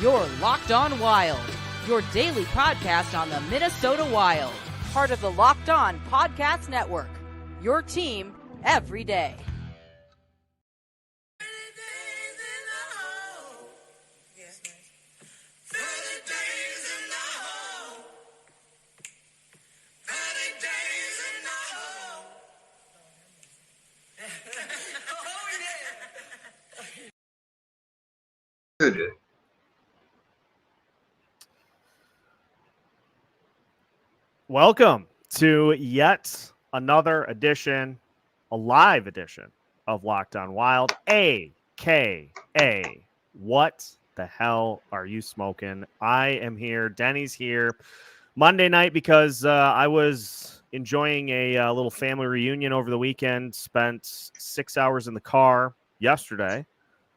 You're Locked On Wild, your daily podcast on the Minnesota Wild, part of the Locked On Podcast Network, your team every day. Welcome to yet another edition, a live edition of Locked On Wild, AKA What the Hell Are You Smoking? I am here. Denny's here. Monday night because I was enjoying a little family reunion over the weekend, spent 6 hours in the car yesterday.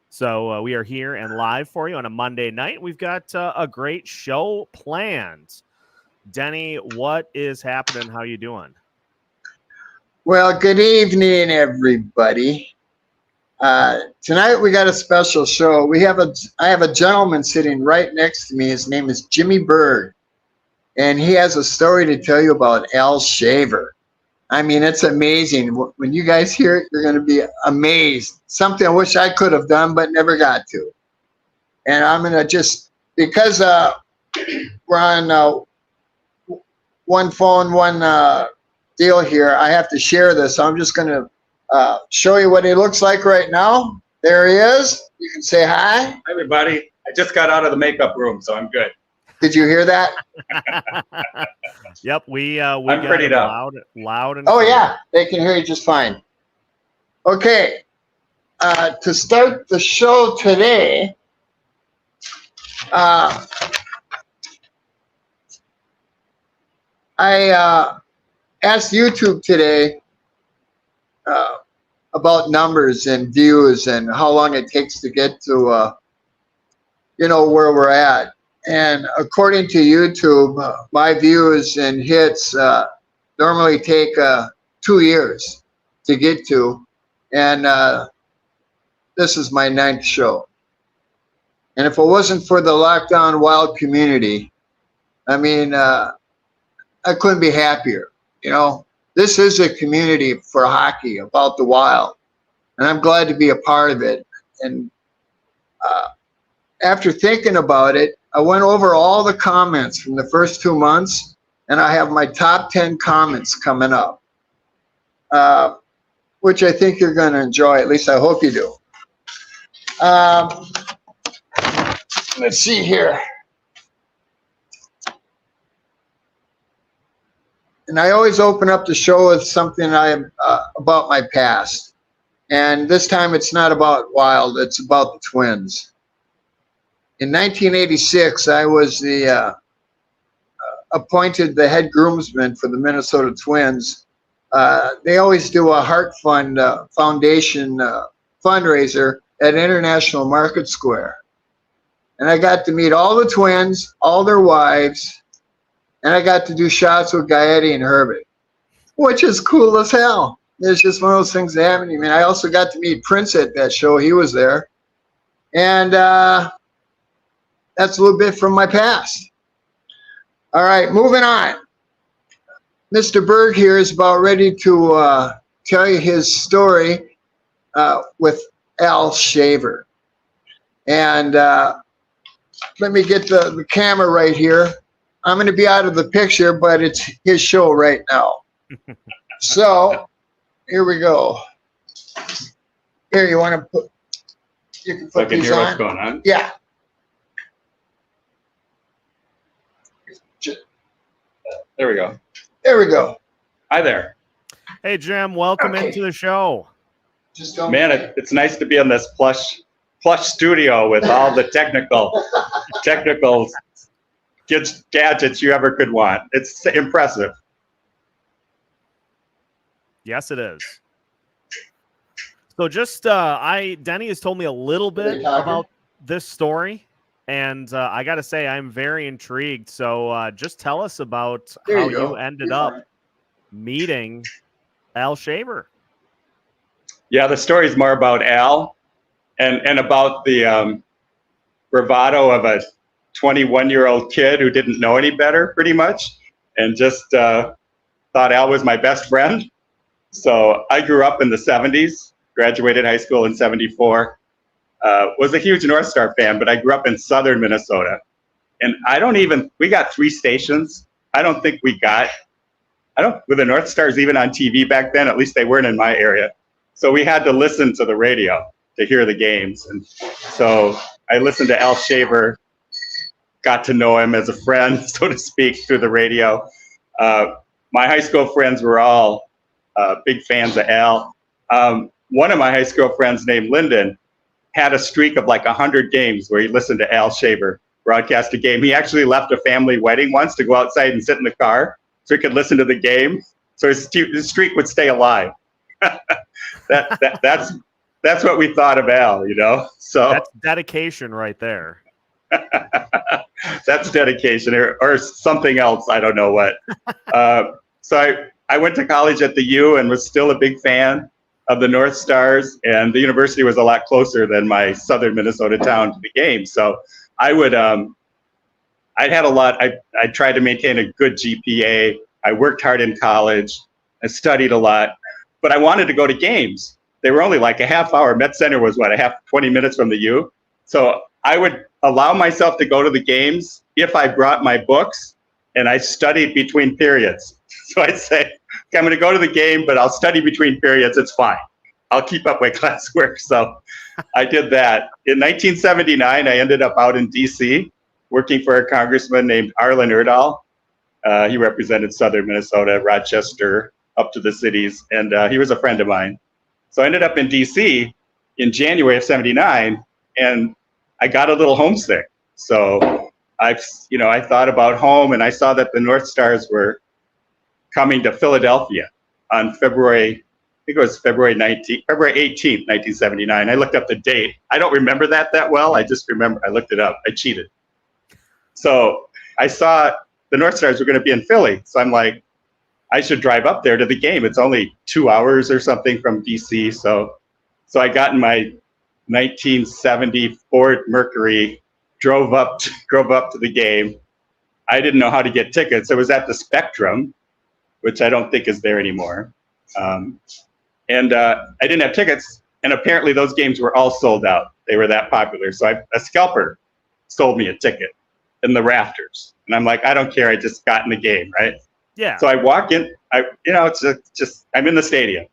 So we are here and live for you on a Monday night. We've got a great show planned. Denny, what is happening? How you doing? Well, good evening, everybody. Tonight we got a special show. I have a gentleman sitting right next to me. His name is Jimmy Berg, and he has a story to tell you about Al Shaver. I mean, it's amazing. When you guys hear it, you're going to be amazed. Something I wish I could have done, but never got to. And I'm going to just, because we're on one phone, one deal here, I have to share this. So I'm just going to show you what he looks like right now. There he is. You can say hi. Hi, everybody. I just got out of the makeup room, so I'm good. Did you hear that? Yep, we I'm got pretty it up. loud and Oh, clear. yeah. They can hear you just fine. Okay. To start the show today, I asked YouTube today about numbers and views and how long it takes to get to, where we're at. And according to YouTube, my views and hits normally take 2 years to get to. And this is my 9th show. And if it wasn't for the Locked On Wild community, I mean, I couldn't be happier. You know, this is a community for hockey about the Wild. And I'm glad to be a part of it. And after thinking about it, I went over all the comments from the first 2 months, and I have my top 10 comments coming up, which I think you're going to enjoy. At least I hope you do. Let's see here. And I always open up the show with something about my past. And this time it's not about Wild, it's about the Twins. In 1986, I was appointed the head groomsman for the Minnesota Twins. They always do a Heart Fund Foundation fundraiser at International Market Square. And I got to meet all the Twins, all their wives, and I got to do shots with Gaetti and Herbert, which is cool as hell. It's just one of those things that happen to me. I also got to meet Prince at that show. He was there. And that's a little bit from my past. All right, moving on. Mr. Berg here is about ready to tell you his story with Al Shaver. And let me get the camera right here. I'm going to be out of the picture, but it's his show right now. So here we go. Here, you want to put? You can put these hear on. what's going on. Yeah. There we go. There we go. Hi there. Hey, Jim, welcome Okay. into the show. Just don't. Man, it's nice to be in this plush studio with all the technical gadgets you ever could want. It's impressive. Yes, it is. So just, Denny has told me a little bit about this story, and I got to say, I'm very intrigued. So just tell us about There how you go. you ended up meeting Al Shaver. Yeah, the story's more about Al and about the bravado of 21-year-old kid who didn't know any better, pretty much, and just thought Al was my best friend. So I grew up in the 70s, graduated high school in 74, was a huge North Star fan, but I grew up in southern Minnesota. And we got 3 stations. With the North Stars even on TV back then, at least they weren't in my area. So we had to listen to the radio to hear the games. And so I listened to Al Shaver, got to know him as a friend, so to speak, through the radio. My high school friends were all big fans of Al. One of my high school friends named Lyndon had a streak of like 100 games where he listened to Al Shaver broadcast a game. He actually left a family wedding once to go outside and sit in the car so he could listen to the game. So his streak would stay alive. That's what we thought of Al, So that's dedication right there. That's dedication or something else. I don't know what. So I went to college at the U and was still a big fan of the North Stars, and the university was a lot closer than my southern Minnesota town to the game. So I tried to maintain a good GPA. I worked hard in college. I studied a lot, but I wanted to go to games. They were only like a half hour. Met Center was 20 minutes from the U. So I would allow myself to go to the games if I brought my books and I studied between periods. So I'd say, okay, I'm going to go to the game, but I'll study between periods. It's fine. I'll keep up my classwork. So I did that. In 1979, I ended up out in D.C. working for a congressman named Arlen Erdahl. He represented southern Minnesota, Rochester, up to the cities, and he was a friend of mine. So I ended up in D.C. in January of 79, and I got a little homesick. So I thought about home, and I saw that the North Stars were coming to Philadelphia on February 18th, 1979. I looked up the date. I don't remember that well. I just remember I looked it up. I cheated. So I saw the North Stars were going to be in Philly. So I'm like, I should drive up there to the game. It's only 2 hours or something from DC. So I got in my 1970 Ford Mercury, drove up to the game. I didn't know how to get tickets. It was at the Spectrum, which I don't think is there anymore. And I didn't have tickets, and apparently those games were all sold out. They were that popular. So a scalper sold me a ticket in the rafters. And I'm like, I don't care. I just got in the game, right? Yeah. So I walk in, it's just I'm in the stadium.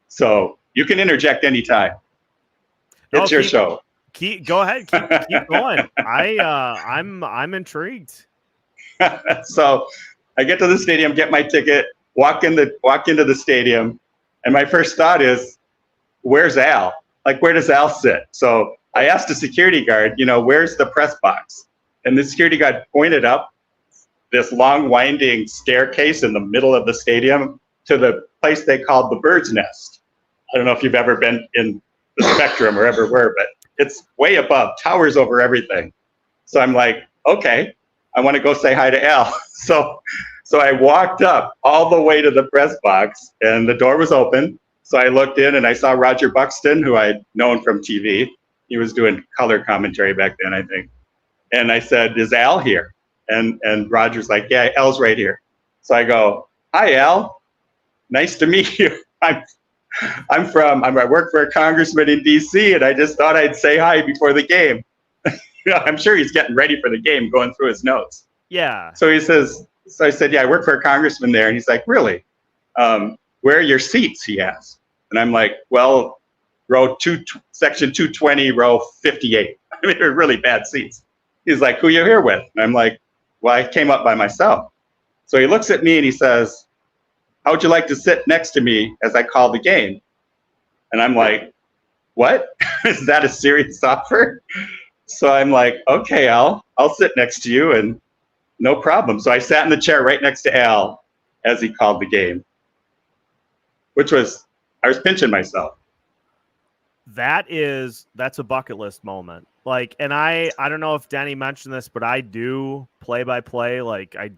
So you can interject anytime. It's your show. Go ahead. Keep going. I'm intrigued. So I get to the stadium, get my ticket, walk into the stadium, and my first thought is, where's Al? Like, where does Al sit? So I asked the security guard, where's the press box? And the security guard pointed up this long winding staircase in the middle of the stadium to the place they called the Bird's Nest. I don't know if you've ever been in the Spectrum or ever were, but it's way above, towers over everything. So I'm like, okay, I want to go say hi to Al. So I walked up all the way to the press box, and the door was open. So I looked in and I saw Roger Buxton, who I'd known from TV. He was doing color commentary back then, I think. And I said, is Al here? And Roger's like, yeah, Al's right here. So I go, hi, Al. Nice to meet you. I work for a congressman in DC, and I just thought I'd say hi before the game. I'm sure he's getting ready for the game, going through his notes. Yeah. So I said, yeah, I work for a congressman there. And he's like, really? Where are your seats? He asked. And I'm like, well, section 220, row 58. I mean, they're really bad seats. He's like, who you here with? And I'm like, well, I came up by myself. So he looks at me and he says, how would you like to sit next to me as I call the game? And I'm like, what? Is that a serious offer? So I'm like, okay, Al, I'll sit next to you, and no problem. So I sat in the chair right next to Al as he called the game, I was pinching myself. That's a bucket list moment. Like, and I don't know if Denny mentioned this, but I do play-by-play, like I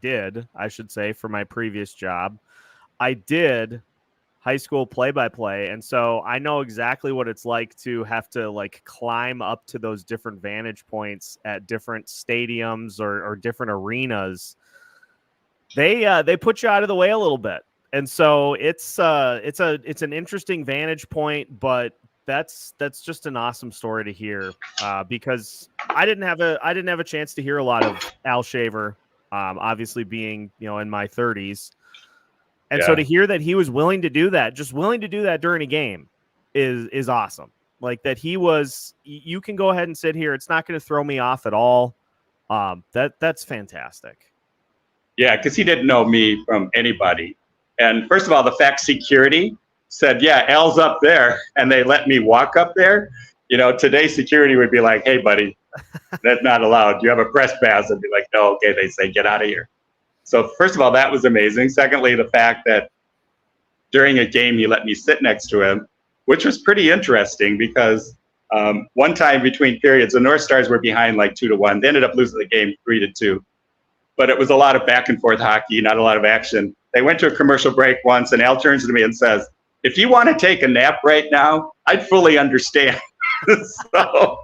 should say, for my previous job. I did high school play-by-play, and so I know exactly what it's like to have to like climb up to those different vantage points at different stadiums or different arenas. They put you out of the way a little bit, and so it's an interesting vantage point, but that's just an awesome story to hear, because I didn't have a chance to hear a lot of Al Shaver, obviously being in my 30s. And so to hear that he was willing to do that, just willing to do that during a game is awesome. Like that you can go ahead and sit here. It's not going to throw me off at all. That's fantastic. Yeah, because he didn't know me from anybody. And first of all, the fact security said, yeah, Al's up there, and they let me walk up there. Today security would be like, hey, buddy, that's not allowed. You have a press pass. I'd be like, no, okay. They say, get out of here. So first of all, that was amazing. Secondly, the fact that during a game, he let me sit next to him, which was pretty interesting because one time between periods, the North Stars were behind like 2-1. They ended up losing the game 3-2. But it was a lot of back and forth hockey, not a lot of action. They went to a commercial break once, and Al turns to me and says, if you want to take a nap right now, I'd fully understand. So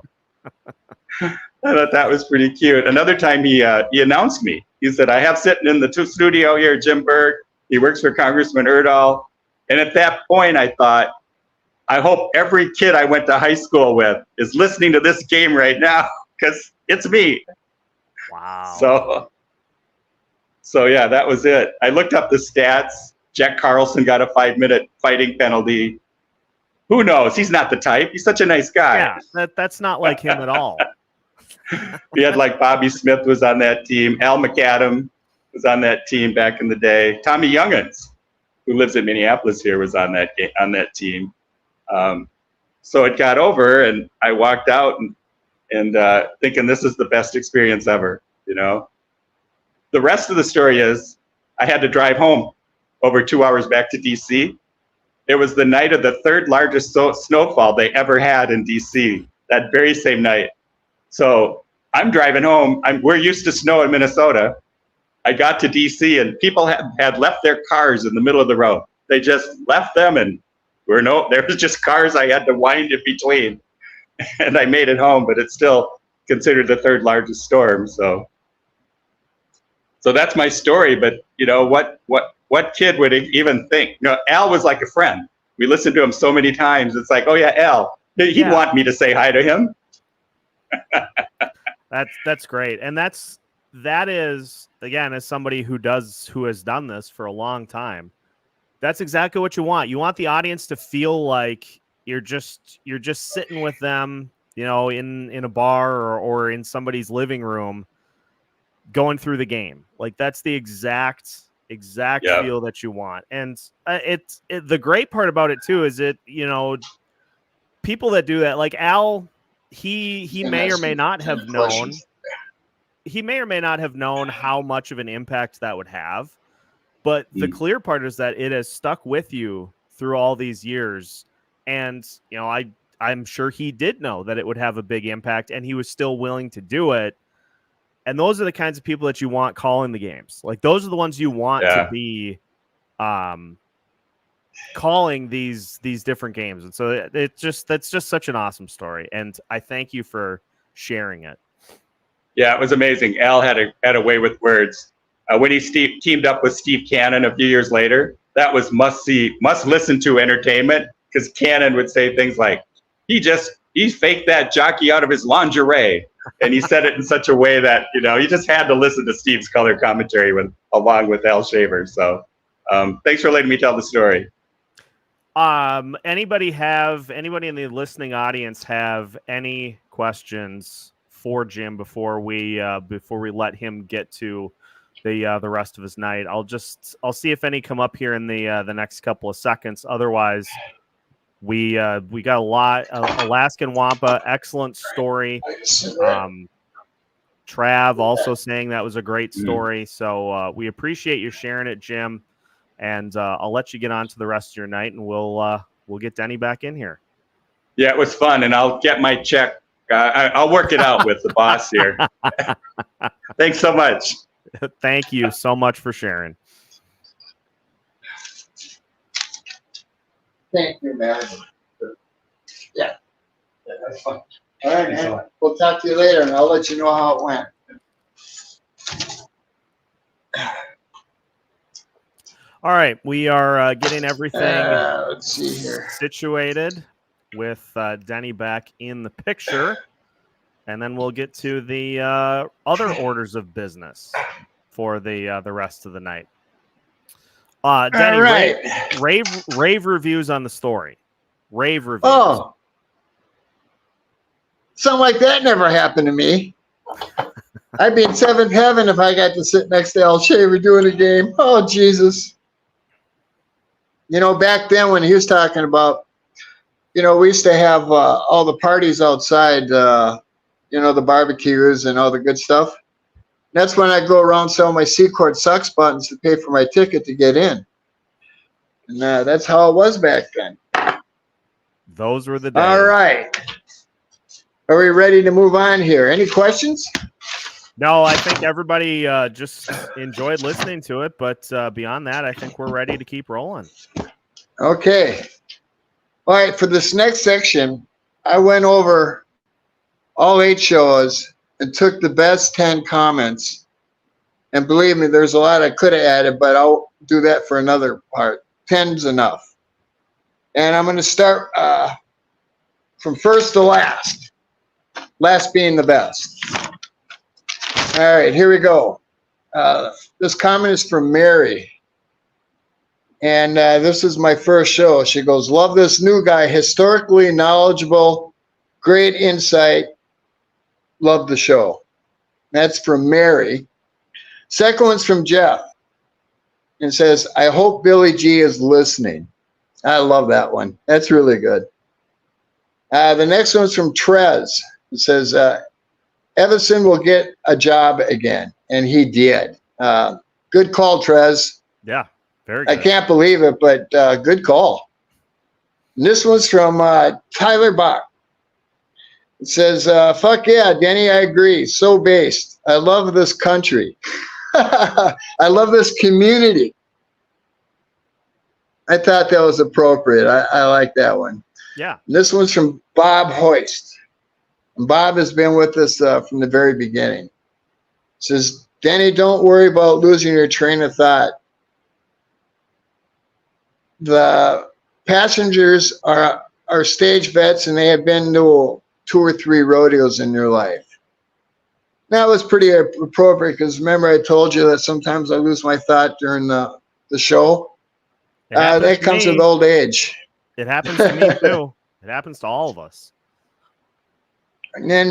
I thought that was pretty cute. Another time he announced me. He said, I have sitting in the studio here, Jim Berg. He works for Congressman Erdahl. And at that point, I thought, I hope every kid I went to high school with is listening to this game right now because it's me. Wow. So yeah, that was it. I looked up the stats. Jack Carlson got a 5-minute fighting penalty. Who knows? He's not the type. He's such a nice guy. Yeah, that's not like him at all. We had like Bobby Smith was on that team. Al McAdam was on that team back in the day. Tommy Youngins, who lives in Minneapolis here, was on that team. So it got over, and I walked out and thinking this is the best experience ever. The rest of the story is I had to drive home over 2 hours back to DC. It was the night of the third largest snowfall they ever had in DC, that very same night. So I'm driving home. We're used to snow in Minnesota. I got to DC, and people had left their cars in the middle of the road. They just left them, and there was just cars I had to wind in between. And I made it home, but it's still considered the third largest storm. So that's my story. But what kid would even think? Al was like a friend. We listened to him so many times. It's like, oh yeah, Al. He'd want me to say hi to him. That's great. And that is, again, as somebody who has done this for a long time, that's exactly what you want. You want the audience to feel like you're just sitting with them, in a bar or in somebody's living room going through the game. Like that's the exact feel that you want. And the great part about it too is people that do that, like Al, he may or may not have known. He may or may not have known how much of an impact that would have. But the clear part is that it has stuck with you through all these years. And, I'm sure he did know that it would have a big impact, and he was still willing to do it. And those are the kinds of people that you want calling the games. Like those are the ones you want to be calling these different games. And so that's just such an awesome story. And I thank you for sharing it. Yeah, it was amazing. Al had a way with words. When he teamed up with Steve Cannon a few years later, that was must listen to entertainment, because Cannon would say things like, he faked that jockey out of his lingerie. And he said it in such a way that, you just had to listen to Steve's color commentary along with Al Shaver. So thanks for letting me tell the story. Anybody in the listening audience have any questions for Jim before we let him get to the rest of his night? I'll see if any come up here in the next couple of seconds. Otherwise, we got a lot. Alaskan Wampa, excellent story. Trav also saying that was a great story. So we appreciate you sharing it, Jim. And I'll let you get on to the rest of your night, and we'll get Denny back in here. Yeah, it was fun, and I'll get my check. I'll work it out with the boss here. Thanks so much. Thank you so much for sharing. Thank you, man. Yeah. That's fine. All right, man. We'll talk to you later, and I'll let you know how it went. All right, we are getting everything let's see here. situated with Denny back in the picture, and then we'll get to the other orders of business for the rest of the night. Denny, All right. rave reviews on the story. Rave reviews. Oh, something like that never happened to me. I'd be in seventh heaven if I got to sit next to Al Shaver doing a game. Oh, Jesus. You know, back then when he was talking about, you know, we used to have all the parties outside, you know, the barbecues and all the good stuff. That's when I'd go around selling my C-Court Sucks buttons to pay for my ticket to get in. And that's how it was back then. Those were the days. All right. Are we ready to move on here? Any questions? No, I think everybody just enjoyed listening to it, but beyond that, I think we're ready to keep rolling. Okay. All right, for this next section, I went over all 8 shows and took the best 10 comments. And believe me, there's a lot I could have added, but I'll do that for another part. 10's enough. And I'm going to start from first to last, last being the best. All right, here we go. This comment is from Mary. And this is my first show. She goes, love this new guy, historically knowledgeable, great insight. Love the show. That's from Mary. Second one's from Jeff. And says, I hope Billy G is listening. I love that one. That's really good. The next one's from Trez. It says, Everson will get a job again. And he did. Good call, Trez. Yeah, very good. I can't believe it, but good call. And this one's from Tyler Bach. It says, fuck yeah, Denny, I agree. So based. I love this country. I love this community. I thought that was appropriate. I like that one. Yeah. And this one's from Bob Hoist. And Bob has been with us from the very beginning. It says, Denny, don't worry about losing your train of thought. The passengers are stage vets, and they have been to 2 or 3 rodeos in their life. That was pretty appropriate because remember I told you that sometimes I lose my thought during the show. That comes with old age. It happens to me too. It happens to all of us. And then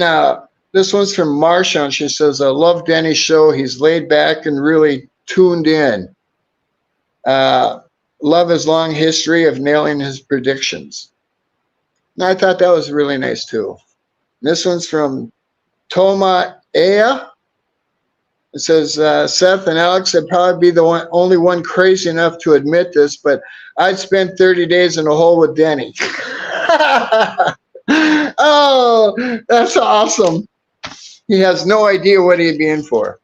this one's from Marsha, and she says, I love Denny's show. He's laid back and really tuned in. Love his long history of nailing his predictions. And I thought that was really nice too. And this one's from Toma Ea. It says, Seth and Alex, I'd probably be the only one crazy enough to admit this, but I'd spend 30 days in a hole with Denny. Oh, that's awesome. He has no idea what he'd be in for.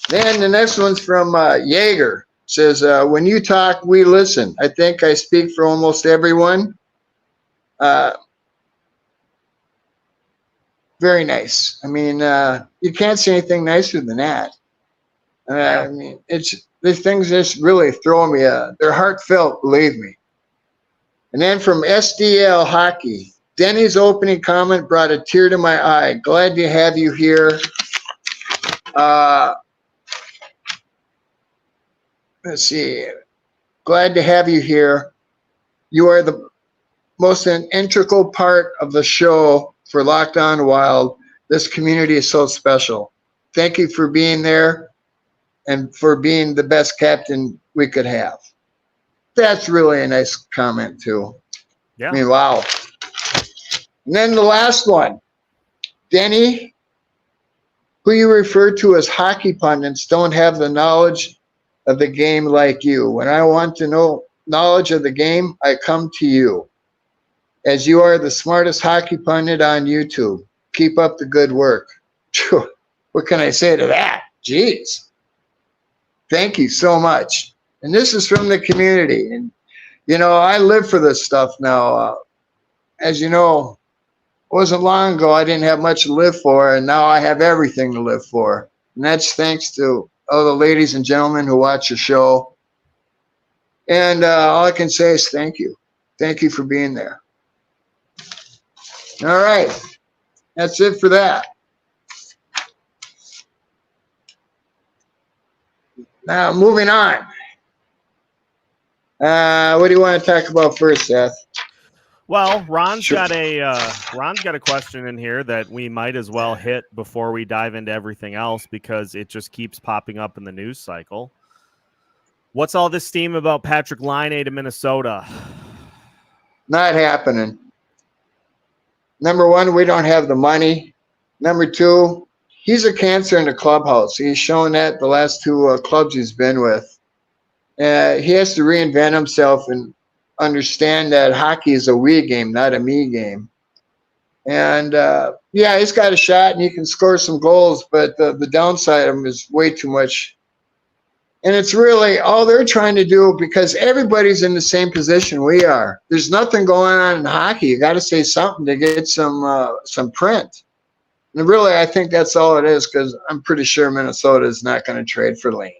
Then the next one's from Jaeger. It says, when you talk, we listen. I think I speak for almost everyone. Very nice. I mean, you can't say anything nicer than that. I mean, these things just really throw me. They're heartfelt, believe me. And then from SDL Hockey, Denny's opening comment brought a tear to my eye. Glad to have you here. Let's see. Glad to have you here. You are the most integral part of the show for Locked On Wild. This community is so special. Thank you for being there and for being the best captain we could have. That's really a nice comment too. Yeah. I mean, wow. And then the last one, Denny, who you refer to as hockey pundits, don't have the knowledge of the game like you. When I want to know knowledge of the game, I come to you, as you are the smartest hockey pundit on YouTube. Keep up the good work. What can I say to that? Jeez. Thank you so much. And this is from the community. And I live for this stuff now. As you know, it wasn't long ago I didn't have much to live for, and now I have everything to live for. And that's thanks to all the ladies and gentlemen who watch the show. And all I can say is thank you. Thank you for being there. All right. That's it for that. Now, moving on. What do you want to talk about first, Seth? Well, Ron's got a question in here that we might as well hit before we dive into everything else because it just keeps popping up in the news cycle. What's all this steam about Patrick Laine to Minnesota? Not happening. Number one, we don't have the money. Number two, he's a cancer in the clubhouse. He's shown that the last two clubs he's been with. He has to reinvent himself and understand that hockey is a we game, not a me game. And yeah, he's got a shot and he can score some goals, but the downside of him is way too much. And it's really all they're trying to do because everybody's in the same position we are. There's nothing going on in hockey. You got to say something to get some print. And really, I think that's all it is because I'm pretty sure Minnesota is not going to trade for Laine.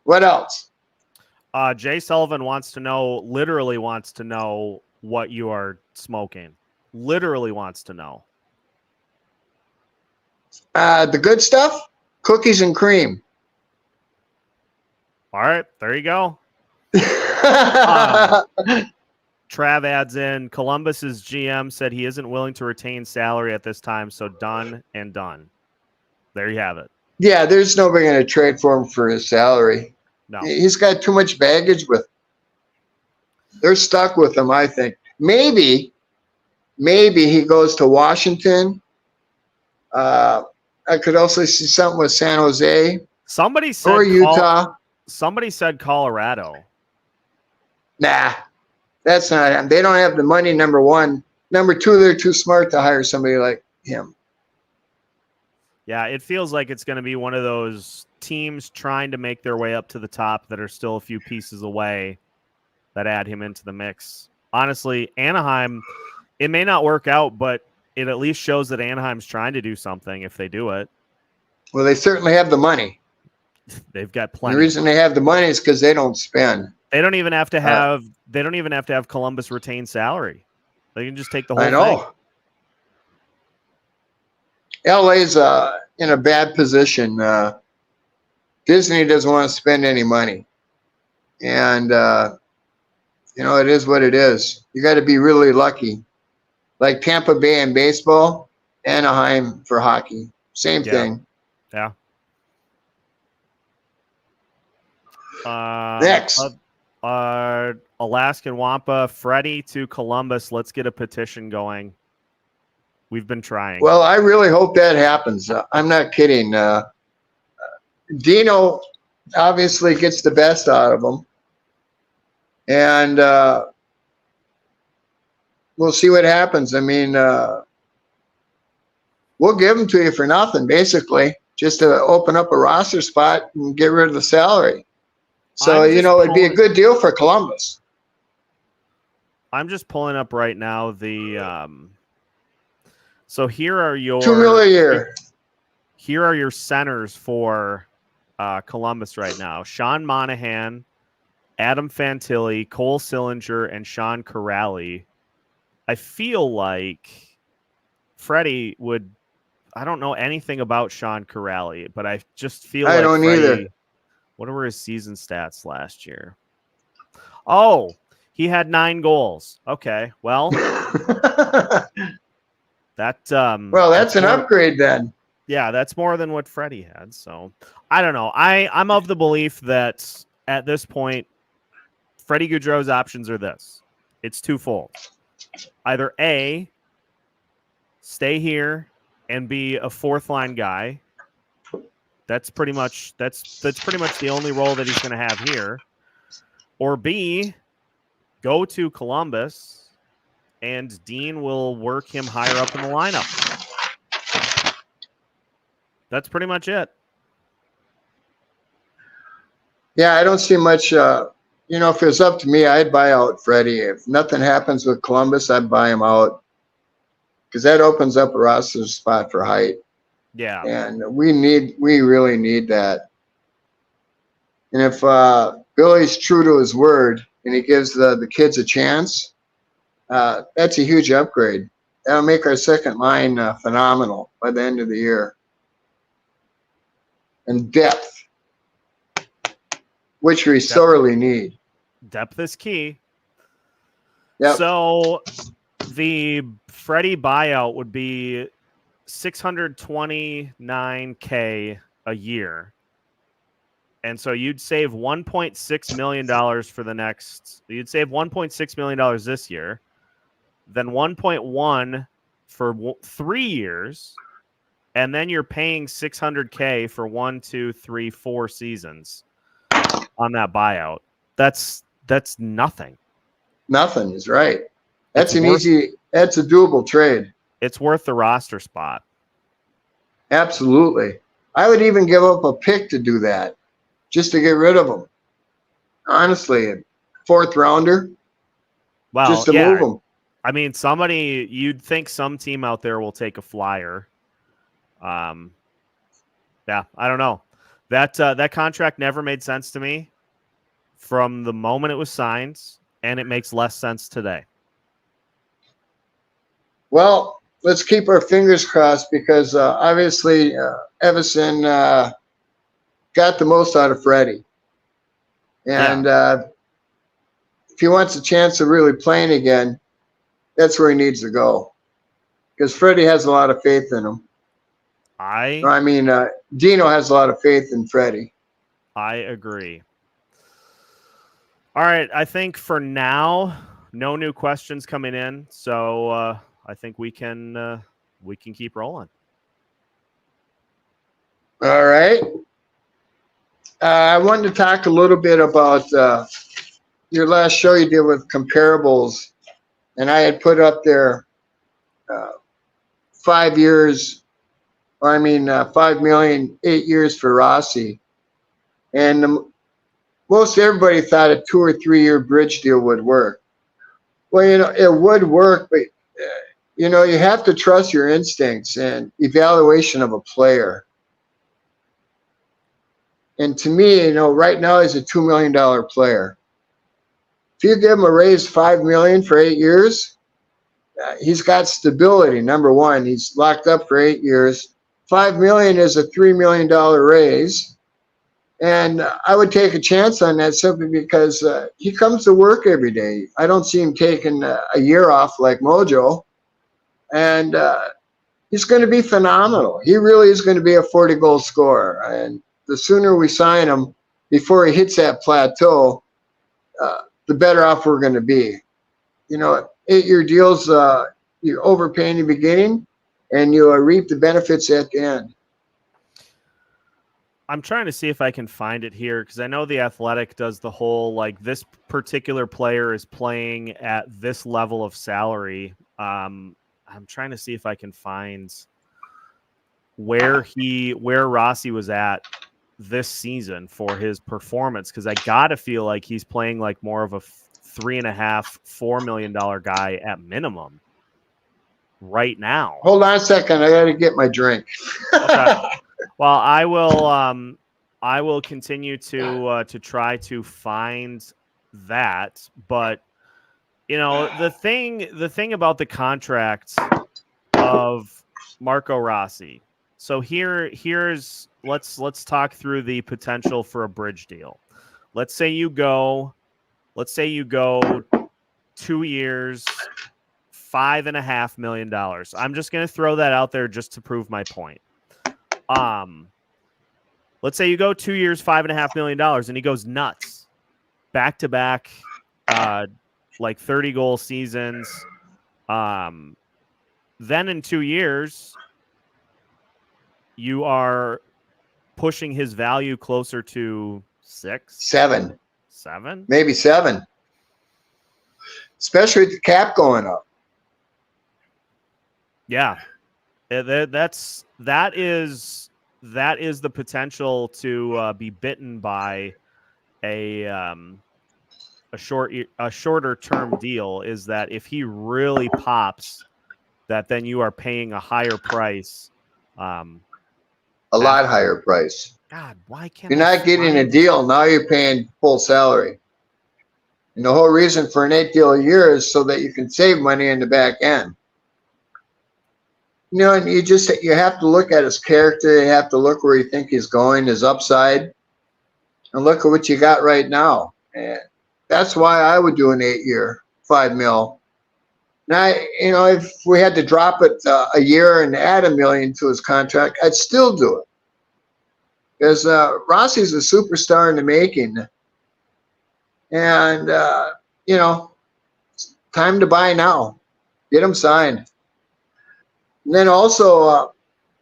What else? Jay Sullivan literally wants to know what you are smoking. Literally wants to know. The good stuff? Cookies and cream. All right, there you go. Trav adds in, Columbus's GM said he isn't willing to retain salary at this time, so done and done. There you have it. Yeah, there's nobody going to trade for him for his salary. No. He's got too much baggage with him. They're stuck with him, I think. Maybe he goes to Washington. I could also see something with San Jose. Somebody said or Utah. Somebody said Colorado. Nah, that's not him. They don't have the money, number one. Number two, they're too smart to hire somebody like him. Yeah, it feels like it's going to be one of those teams trying to make their way up to the top that are still a few pieces away that add him into the mix. Honestly, Anaheim, it may not work out, but it at least shows that Anaheim's trying to do something if they do it. Well, they certainly have the money. They've got plenty. The reason they have the money is because they don't spend. They don't even have to have. They don't even have to have Columbus retain salary. They can just take the whole I know. thing. LA's in a bad position. Disney doesn't want to spend any money, and it is what it is. You got to be really lucky. Like Tampa Bay in baseball, Anaheim for hockey. Same thing. Yeah. Next. Alaskan Wampa, Freddie to Columbus. Let's get a petition going. We've been trying. Well, I really hope that happens. I'm not kidding. Dino obviously gets the best out of him. And we'll see what happens. I mean, we'll give them to you for nothing, basically, just to open up a roster spot and get rid of the salary. So, it'd be a good deal for Columbus. I'm just pulling up right now the so here are your $2 million a year. Here are your centers for Columbus right now. Sean Monahan, Adam Fantilli, Cole Sillinger, and Sean Corrali. I feel like Freddie would. I don't know anything about Sean Corrali, but I just feel I like don't Freddie, either. What were his season stats last year? Oh, he had 9 goals. Okay, well, that's an upgrade then. Yeah, that's more than what Freddie had. So I don't know. I'm of the belief that at this point, Freddie Gaudreau's options are this. It's twofold. Either A, stay here and be a fourth line guy. That's pretty much the only role that he's going to have here. Or B, go to Columbus and Dean will work him higher up in the lineup. That's pretty much it. Yeah, I don't see much, if it was up to me, I'd buy out Freddie. If nothing happens with Columbus, I'd buy him out because that opens up a roster spot for height. Yeah. And we really need that. And if Billy's true to his word and he gives the kids a chance, that's a huge upgrade. That'll make our second line phenomenal by the end of the year. And depth, which we sorely need. Depth is key. Yep. So the Freddie buyout would be $629K a year. And so you'd save $1.6 million for the next, you'd save $1.6 million this year, then 1.1 for 3 years, and then you're paying $600K for 1, 2, 3, 4 seasons on that buyout. That's nothing. Nothing is right. That's It's a doable trade. It's worth the roster spot. Absolutely. I would even give up a pick to do that, just to get rid of him. Honestly, a 4th rounder, just to move him. I mean, you'd think some team out there will take a flyer. Yeah, I don't know. That contract never made sense to me from the moment it was signed, and it makes less sense today. Well, let's keep our fingers crossed because obviously Everson got the most out of Freddie. And if he wants a chance of really playing again, that's where he needs to go. Because Freddie has a lot of faith in him. Dino has a lot of faith in Freddie. I agree. All right, I think for now, no new questions coming in, so I think we can keep rolling. All right. I wanted to talk a little bit about your last show you did with comparables, and I had put up there 5 years, 5 million, 8 years for Rossi, and most everybody thought a 2 or 3 year bridge deal would work. Well, it would work, but you have to trust your instincts and evaluation of a player. And to me, right now he's a $2 million player. If you give him a raise $5 million for 8 years, he's got stability. Number one, he's locked up for 8 years. $5 million is a $3 million raise. And I would take a chance on that simply because he comes to work every day. I don't see him taking a year off like Mojo. And he's going to be phenomenal. He really is going to be a 40-goal scorer. And the sooner we sign him before he hits that plateau, the better off we're going to be. 8-year deals, you overpay in the beginning and you reap the benefits at the end. I'm trying to see if I can find it here because I know The Athletic does the whole, this particular player is playing at this level of salary. I'm trying to see if I can find where Rossi was at this season for his performance, because I gotta feel like he's playing like more of a $3.5-4 million guy at minimum right now. Hold on a second, I gotta get my drink. Okay. Well, I will continue to try to find that, but the thing about the contract of Marco Rossi. So here's let's talk through the potential for a bridge deal. Let's say you go 2 years, $5.5 million. I'm just going to throw that out there just to prove my point. Let's say you go 2 years, $5.5 million, and he goes nuts, back to back, 30-goal seasons. Then in 2 years, you are pushing his value closer to 6, 7, maybe 7, especially with the cap going up. Yeah, that is the potential to be bitten by a a shorter term deal is that if he really pops, that then you are paying a higher price. A lot higher price. God, why can't You're not getting a deal. Now you're paying full salary. And the whole reason for an 8-deal a year is so that you can save money in the back end. And you have to look at his character. You have to look where you think he's going, his upside, and look at what you got right now. And that's why I would do an 8-year, $5 million. Now, if we had to drop it a year and add $1 million to his contract, I'd still do it. Because Rossi's a superstar in the making. And, time to buy now. Get him signed. And then also,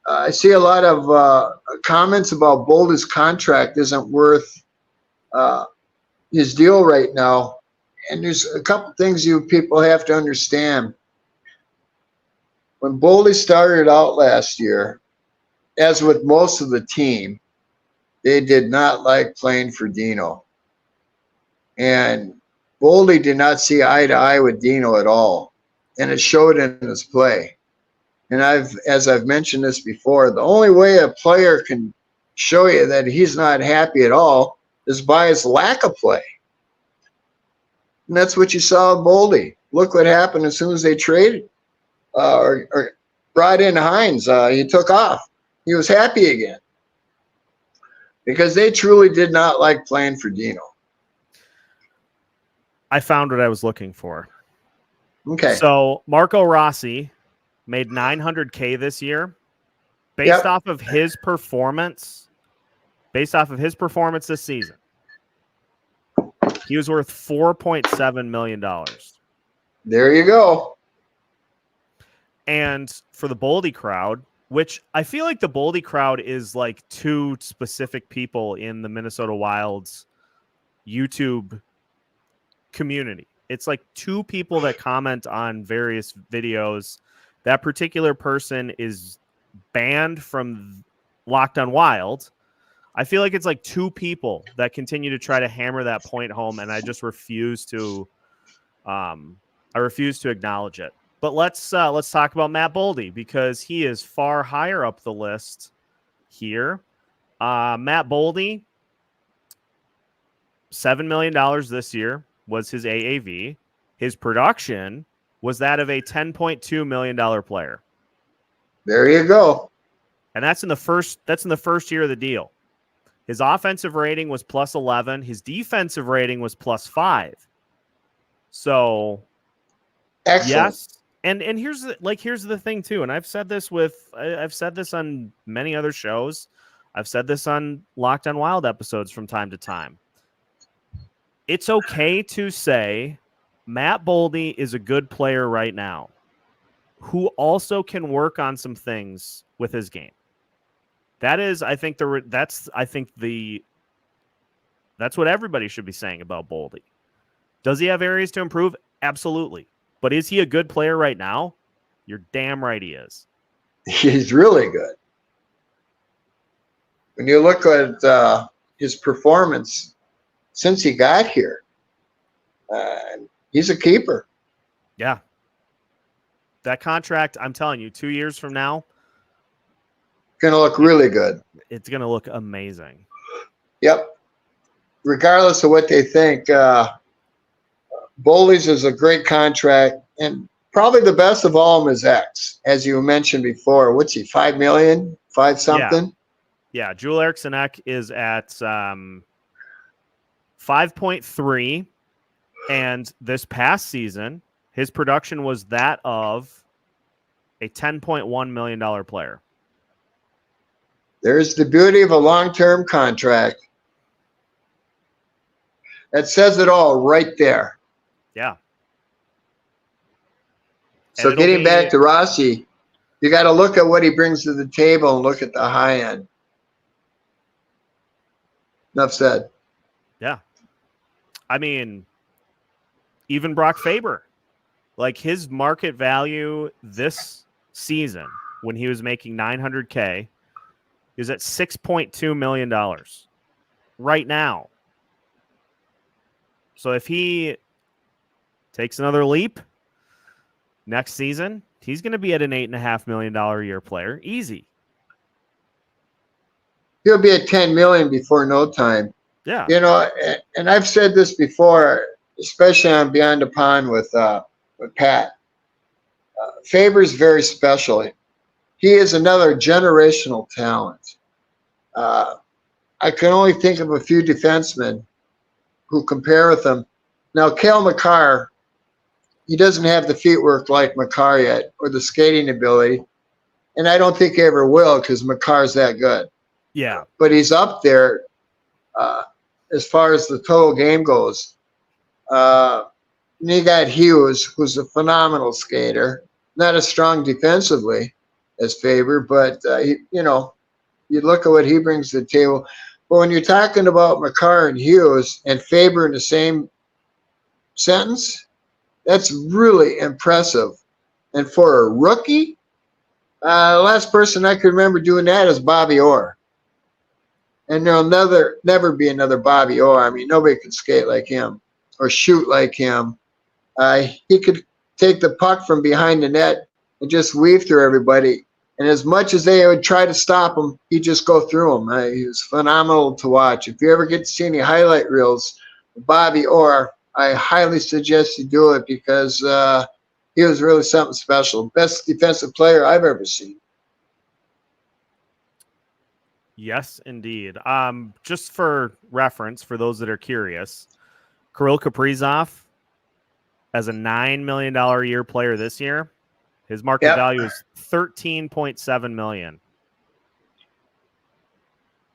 I see a lot of comments about Boldy's contract isn't worth his deal right now. And there's a couple things you people have to understand. When Bally started out last year, as with most of the team, they did not like playing for Dino. And Bally did not see eye to eye with Dino at all. And it showed in his play. And as I've mentioned this before, the only way a player can show you that he's not happy at all is by his lack of play. And that's what you saw with Bally. Look what happened as soon as they traded or brought in Hines. He took off. He was happy again. Because they truly did not like playing for Dino. I found what I was looking for. Okay. So Marco Rossi made $900K this year based off of his performance. Based off of his performance this season, he was worth $4.7 million. There you go. And for the Boldy crowd, which I feel like the Boldy crowd is like two specific people in the Minnesota Wild's YouTube community. It's like two people that comment on various videos. That particular person is banned from Locked on Wild. I feel like it's like two people that continue to try to hammer that point home, and I just refuse to acknowledge it. But let's talk about Matt Boldy, because he is far higher up the list here. Matt Boldy, $7 million this year was his AAV. His production was that of a $10.2 million player. There you go. And that's in the first year of the deal. His offensive rating was +11. His defensive rating was +5. So, excellent. Yes. And here's the thing too. And I've said this on many other shows. I've said this on Locked on Wild episodes from time to time. It's okay to say Matt Boldy is a good player right now, who also can work on some things with his game. That's what everybody should be saying about Boldy. Does he have areas to improve? Absolutely. But is he a good player right now? You're damn right he is. He's really good. When you look at his performance since he got here, he's a keeper. Yeah. That contract, I'm telling you, 2 years from now, going to look really good. It's going to look amazing. Yep. Regardless of what they think, Boldy's is a great contract, and probably the best of all of them is X, as you mentioned before. What's he, $5 million? 5 something? Yeah. Joel Eriksson Ek is at 5.3, and this past season, his production was that of a $10.1 million player. There's the beauty of a long-term contract. That says it all right there. Yeah. So getting back to Rossi, you got to look at what he brings to the table and look at the high end. Enough said. Yeah. I mean, even Brock Faber, like his market value this season when he was making $900K is at $6.2 million right now. So if he takes another leap next season, he's going to be at an $8.5 million a year player. Easy. He'll be at 10 million before no time. Yeah. You know, and I've said this before, especially on Beyond the Pond with Pat. Faber's very special. He is another generational talent. I can only think of a few defensemen who compare with him. Now, Cale Makar, he doesn't have the feet work like Makar yet, or the skating ability, and I don't think he ever will because Makar's that good. Yeah. But he's up there as far as the total game goes. And you got Hughes, who's a phenomenal skater, not as strong defensively as Faber, but you know, you look at what he brings to the table. But when you're talking about Makar and Hughes and Faber in the same sentence, that's really impressive. And for a rookie, the last person I can remember doing that is Bobby Orr. And there'll never be another Bobby Orr. I mean, nobody can skate like him or shoot like him. He could take the puck from behind the net and just weave through everybody. And as much as they would try to stop him, he'd just go through them. He was phenomenal to watch. If you ever get to see any highlight reels of Bobby Orr, I highly suggest you do it because he was really something special. Best defensive player I've ever seen. Yes, indeed. Just for reference, for those that are curious, Kirill Kaprizov, as a $9 million a year player this year, his market value is $13.7 million.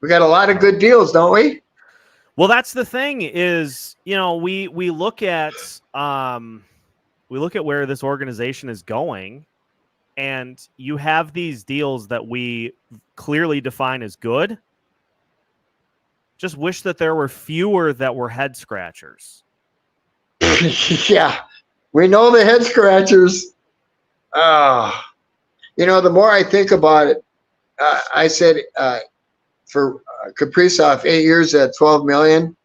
We got a lot of good deals, don't we? Well, that's the thing is, you know, we look at where this organization is going, and you have these deals that we clearly define as good. Just wish that there were fewer that were head scratchers. Yeah, we know the head scratchers. You know, the more I think about it, I said for Kaprizov, 8 years at $12 million.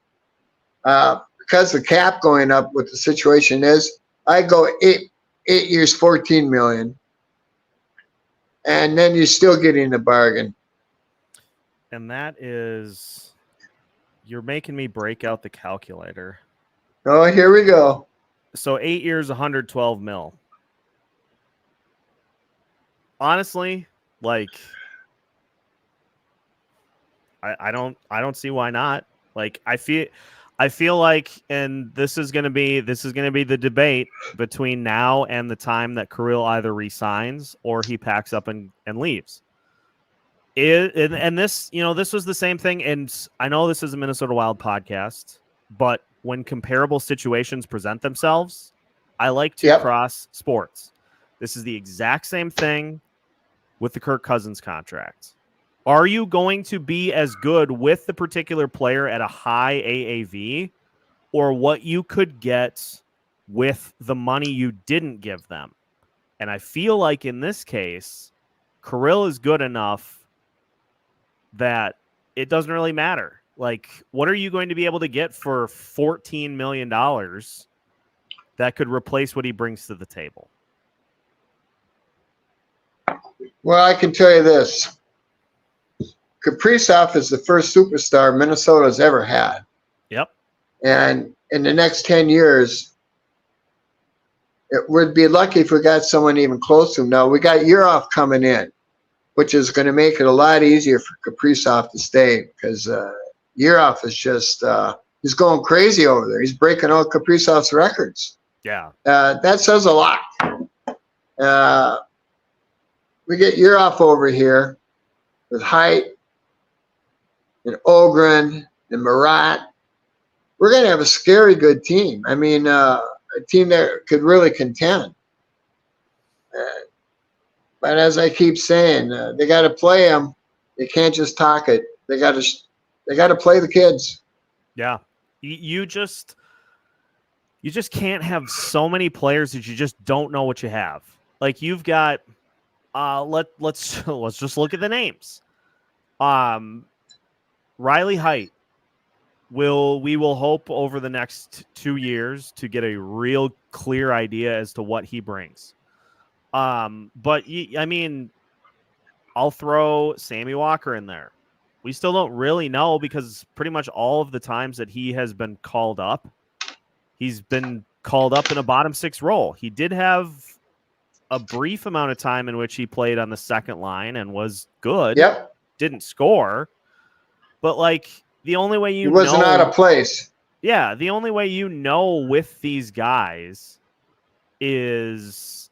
Because the cap going up, what the situation is, I go eight years, $14 million. And then you're still getting a bargain. And that is, you're making me break out the calculator. Oh, here we go. So 8 years, 112 mil. Honestly, like, I don't see why not. Like, I feel like, and this is gonna be the debate between now and the time that Kirill either resigns or he packs up and leaves. And this, you know, this was the same thing. And I know this is a Minnesota Wild podcast, but when comparable situations present themselves, I like to cross sports. This is the exact same thing with the Kirk Cousins contract. Are you going to be as good with the particular player at a high AAV, or what you could get with the money you didn't give them? And I feel like in this case, Kirill is good enough that it doesn't really matter. Like, what are you going to be able to get for $14 million that could replace what he brings to the table? Well, I can tell you this. Kaprizov is the first superstar Minnesota's ever had. Yep. And in the next 10 years, it would be lucky if we got someone even close to him. Now, we got Urov coming in, which is going to make it a lot easier for Kaprizov to stay because Urov is just he's going crazy over there. He's breaking all Kaprizov's records. Yeah. That says a lot. We get Urov over here with height and Ogren and Marat. We're going to have a scary good team. I mean, a team that could really contend. But as I keep saying, they got to play them. They can't just talk it. They got to play the kids. Yeah, you just can't have so many players that you just don't know what you have. Like you've got. Let's just look at the names. Riley Height, we will hope over the next 2 years to get a real clear idea as to what he brings. But I mean, I'll throw Sammy Walker in there. We still don't really know because pretty much all of the times that he has been called up, he's been called up in a bottom six role. He did have a brief amount of time in which he played on the second line and was good. Yep. Didn't score. But like the only way He wasn't out of place. Yeah, the only way you know with these guys is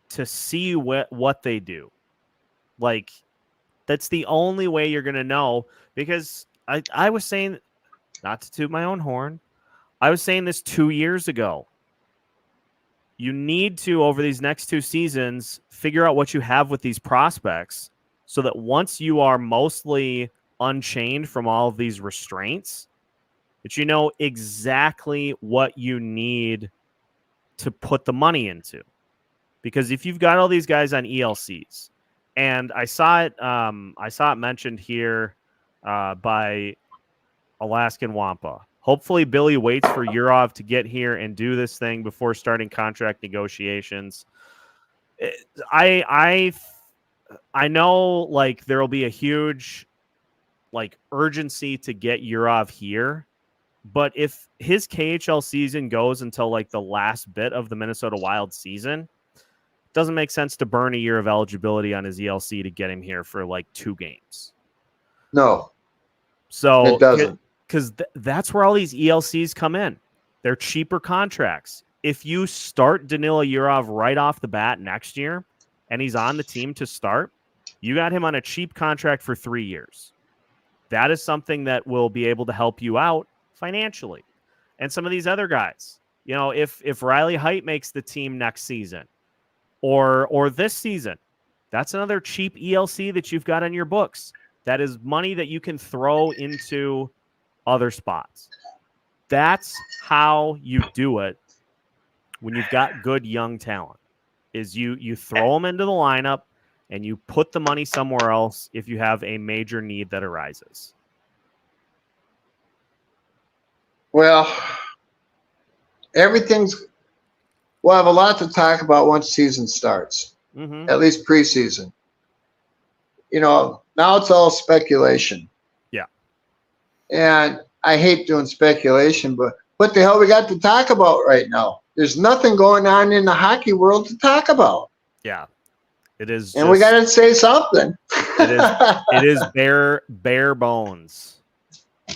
to see what they do. Like, that's the only way you're going to know, because I was saying, not to toot my own horn, I was saying this 2 years ago. You need to, over these next 2 seasons, figure out what you have with these prospects so that once you are mostly unchained from all of these restraints, that you know exactly what you need to put the money into. Because if you've got all these guys on ELCs, and I saw it mentioned here by Alaskan Wampa. Hopefully Billy waits for Yurov to get here and do this thing before starting contract negotiations. I know like there will be a huge like urgency to get Yurov here, but if his KHL season goes until like the last bit of the Minnesota Wild season, doesn't make sense to burn a year of eligibility on his ELC to get him here for like 2 games. No. So it doesn't. Because that's where all these ELCs come in. They're cheaper contracts. If you start Danila Yurov right off the bat next year and he's on the team to start, you got him on a cheap contract for 3 years. That is something that will be able to help you out financially. And some of these other guys, you know, if Riley Height makes the team next season or this season, that's another cheap ELC that you've got on your books. That is money that you can throw into other spots. That's how you do it when you've got good young talent, is you throw them into the lineup and you put the money somewhere else if you have a major need that arises. Well, we'll have a lot to talk about once season starts, at least preseason. You know, now it's all speculation. Yeah. And I hate doing speculation, but what the hell we got to talk about right now? There's nothing going on in the hockey world to talk about. Yeah. It is. And we got to say something. It is bare bones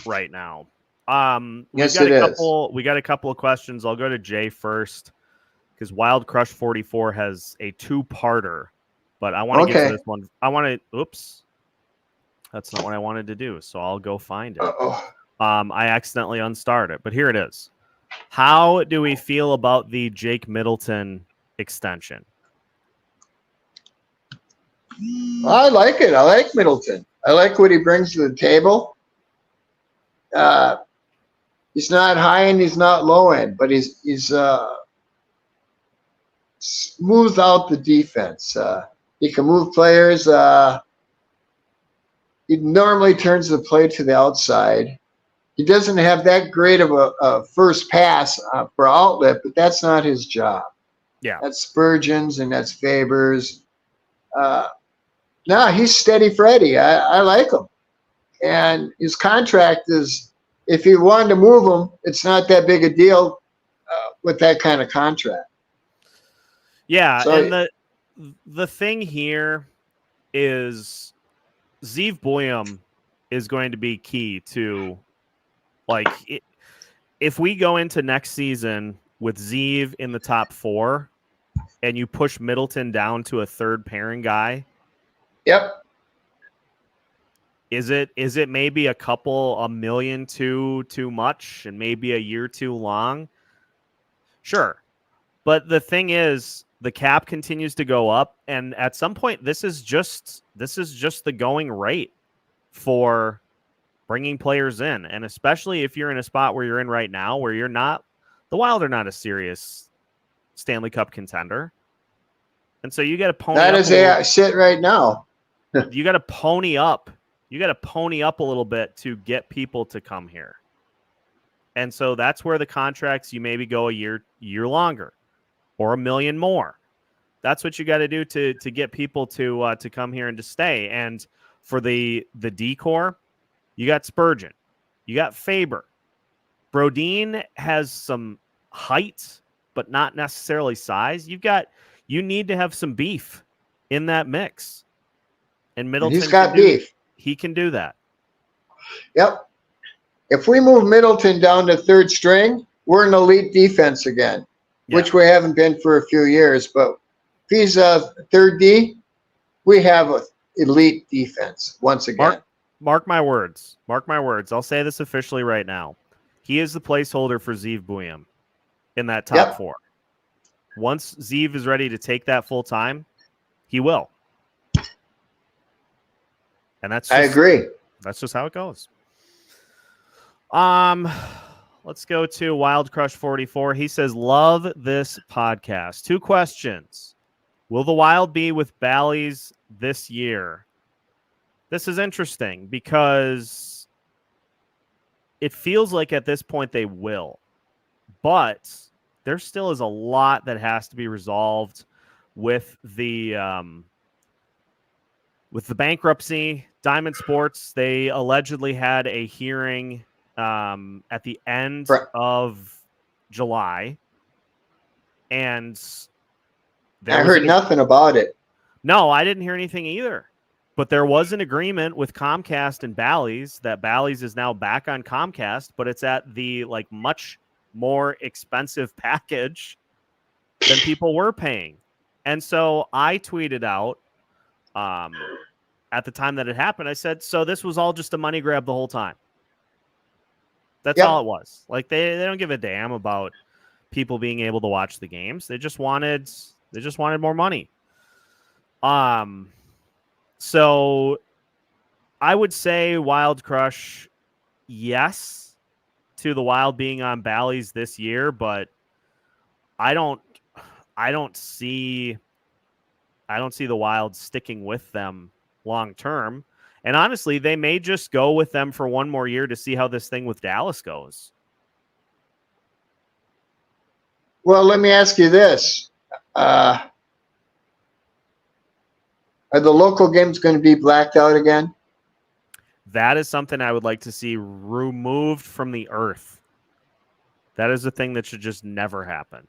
right now. Yes, it is. We got a couple of questions. I'll go to Jay first because Wild Crush 44 has a 2-parter, but I want to get to this one. Oops. That's not what I wanted to do, so I'll go find it. I accidentally unstarred it, but here it is. How do we feel about the Jake Middleton extension? I like it. I like Middleton. I like what he brings to the table. He's not high end, he's not low end, but he's smooth out the defense. He can move players. He normally turns the play to the outside. He doesn't have that great of a first pass for outlet, but that's not his job. Yeah, that's Spurgeon's and that's Faber's. No, he's steady Freddy. I like him. And his contract is, if you wanted to move him, it's not that big a deal with that kind of contract. Yeah, so, and the thing here is Zeev Boyum is going to be key to, like, if we go into next season with Zeev in the top 4 and you push Middleton down to a third pairing guy. Yep. Is it maybe a million too much and maybe a year too long? Sure. But the thing is, the cap continues to go up, and at some point this is just the going rate for bringing players in, and especially if you're in a spot where you're in right now where you're not, the Wild are not a serious Stanley Cup contender. And so you got to pony that up. That is a shit right now. You got to pony up You got to pony up a little bit to get people to come here. And so that's where the contracts, you maybe go a year longer or $1 million more. That's what you got to do to get people to come here and to stay. And for the decor, you got Spurgeon, you got Faber. Brodeen has some height, but not necessarily size. You need to have some beef in that mix. And Middleton, he's got beef. He can do that. Yep. If we move Middleton down to third string, we're an elite defense again, which we haven't been for a few years. But if he's a third D, we have an elite defense once again. Mark my words. Mark my words. I'll say this officially right now. He is the placeholder for Zeev Buium in that top four. Once Zeev is ready to take that full time, he will. And I agree. That's just how it goes. Let's go to Wild Crush 44. He says, love this podcast. 2 questions. Will the Wild be with Bally's this year? This is interesting because it feels like at this point they will. But there still is a lot that has to be resolved with the bankruptcy. Diamond Sports, they allegedly had a hearing at the end of July. And I heard nothing about it. No, I didn't hear anything either. But there was an agreement with Comcast and Bally's that Bally's is now back on Comcast, but it's at the much more expensive package than people were paying. And so I tweeted out at the time that it happened, I said, so this was all just a money grab the whole time. That's all it was. They don't give a damn about people being able to watch the games. They just wanted more money. So I would say Wild Crush, yes, to the Wild being on Bally's this year, but I don't see the Wild sticking with them long term. And honestly, they may just go with them for one more year to see how this thing with Dallas goes. Well, let me ask you this. Are the local games going to be blacked out again? That is something I would like to see removed from the earth. That is a thing that should just never happen.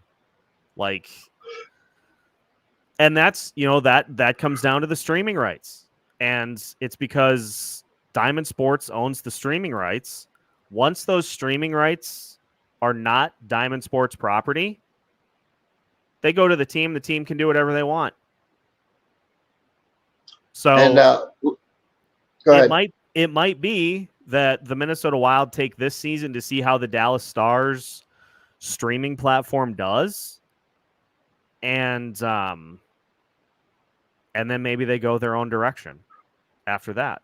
And that's, that comes down to the streaming rights. And it's because Diamond Sports owns the streaming rights. Once those streaming rights are not Diamond Sports property, they go to the team. The team can do whatever they want. So go ahead. It might be that the Minnesota Wild take this season to see how the Dallas Stars streaming platform does. And then maybe they go their own direction after that.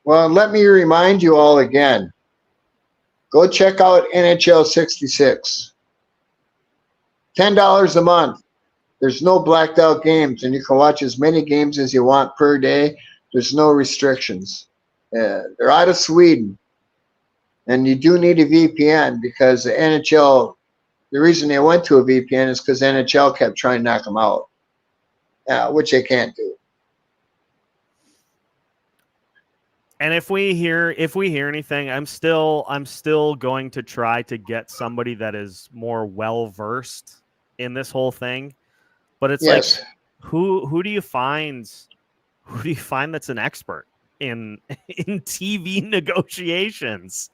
Well, let me remind you all again. Go check out NHL 66. $10 a month. There's no blacked out games, and you can watch as many games as you want per day. There's no restrictions. They're out of Sweden. And you do need a VPN because the NHL, the reason they went to a VPN is because NHL kept trying to knock them out, which they can't do. And if we hear anything, I'm still going to try to get somebody that is more well versed in this whole thing. But it's who do you find? Who do you find that's an expert in TV negotiations?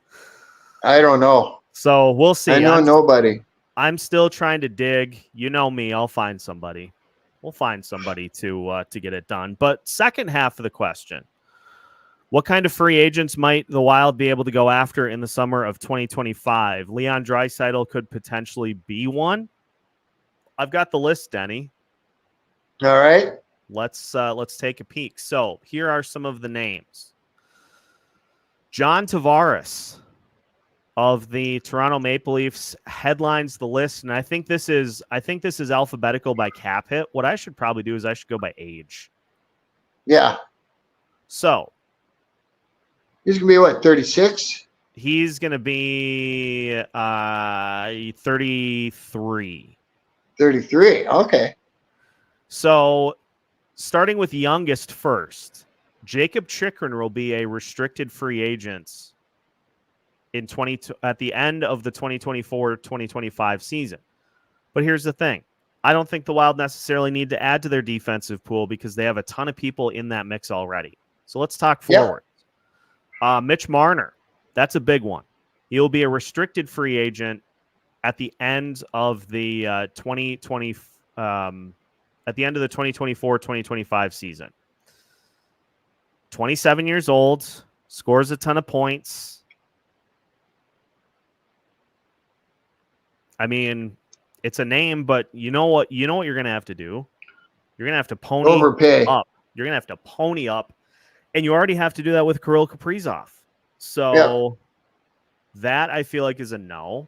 I don't know. So we'll see. I know nobody. I'm still trying to dig. You know me. I'll find somebody. We'll find somebody to get it done. But second half of the question. What kind of free agents might the Wild be able to go after in the summer of 2025? Leon Draisaitl could potentially be one. I've got the list, Denny. All right. Let's take a peek. So here are some of the names. John Tavares of the Toronto Maple Leafs headlines the list, and I think this is alphabetical by cap hit. What I should probably do is I should go by age. Yeah. So He's going to be what, 36? he's going to be 33. 33. Okay. So starting with youngest first, Jacob Chikrin will be a restricted free agent at the end of the 2024-2025 season. But here's the thing. I don't think the Wild necessarily need to add to their defensive pool because they have a ton of people in that mix already. So let's talk forward. Mitch Marner, that's a big one. He'll be a restricted free agent at the end of the 2024-2025 season. 27 years old, scores a ton of points. I mean, it's a name, but you know what you're going to have to do? You're going to have to Overpay. up. You're going to have to pony up. And you already have to do that with Kirill Kaprizov. So that I feel like is a no.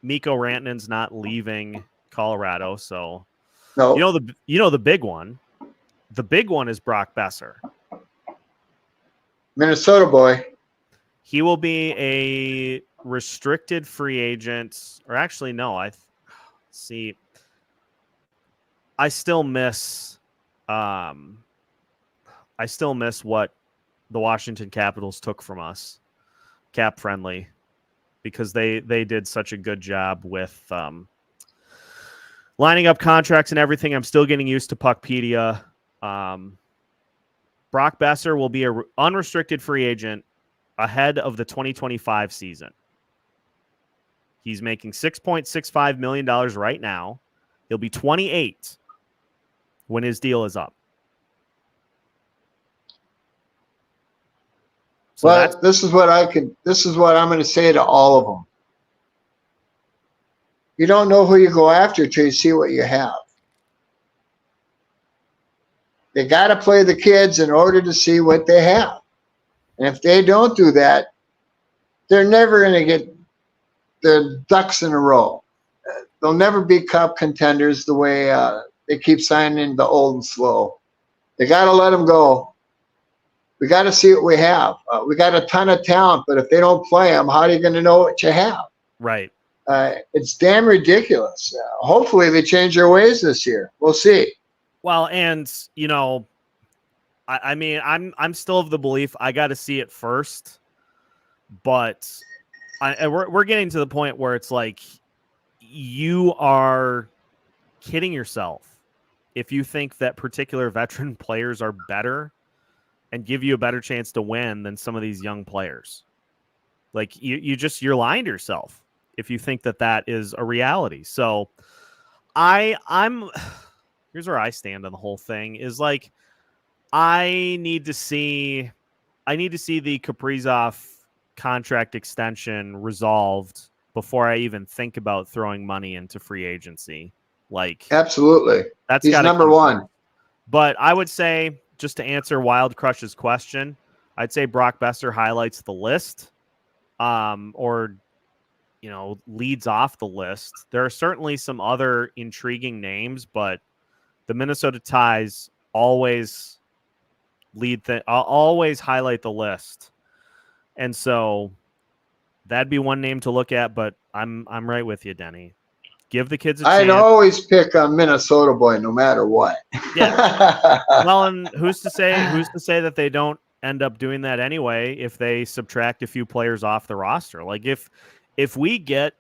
Mikko Rantanen's not leaving Colorado, so No. You know the big one. The big one is Brock Besser. Minnesota boy. He will be a restricted free agent, or actually no, I still miss what the Washington Capitals took from us, cap friendly, because they did such a good job with lining up contracts and everything. I'm still getting used to Puckpedia. Brock Besser will be an unrestricted free agent ahead of the 2025 season. He's making $6.65 million right now. He'll be 28 when his deal is up. So Well, this is what I'm going to say to all of them. You don't know who you go after till you see what you have. They got to play the kids in order to see what they have. And if they don't do that, they're never going to get their ducks in a row. They'll never be cup contenders the way they keep signing the old and slow. They got to let them go. We got to see what we have. We got a ton of talent, but if they don't play them, how are you going to know what you have? Right. It's damn ridiculous. Hopefully they change their ways this year. We'll see. Well, and I mean, I'm still of the belief I got to see it first, but we're getting to the point where it's like you are kidding yourself if you think that particular veteran players are better and give you a better chance to win than some of these young players. Like you're lying to yourself if you think that is a reality. So I'm here's where I stand on the whole thing is like, I need to see the Kaprizov contract extension resolved before I even think about throwing money into free agency. Like, absolutely. He's number one. But I would say, just to answer Wild Crush's question, I'd say Brock Besser highlights the list, or leads off the list. There are certainly some other intriguing names, but the Minnesota Ties always always highlight the list. And so that'd be one name to look at, but I'm right with you, Denny. Give the kids a chance. I'd always pick a Minnesota boy no matter what. Yeah. Well, and who's to say that they don't end up doing that anyway if they subtract a few players off the roster? Like if we get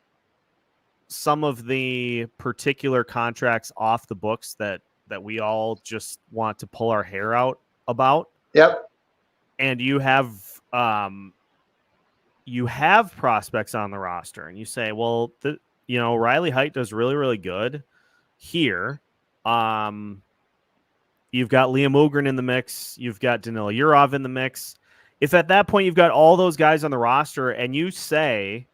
some of the particular contracts off the books that we all just want to pull our hair out about. Yep. And you have prospects on the roster and you say, well, Riley Heidt does really, really good here. You've got Liam Ogren in the mix. You've got Danila Yurov in the mix. If at that point you've got all those guys on the roster and you say,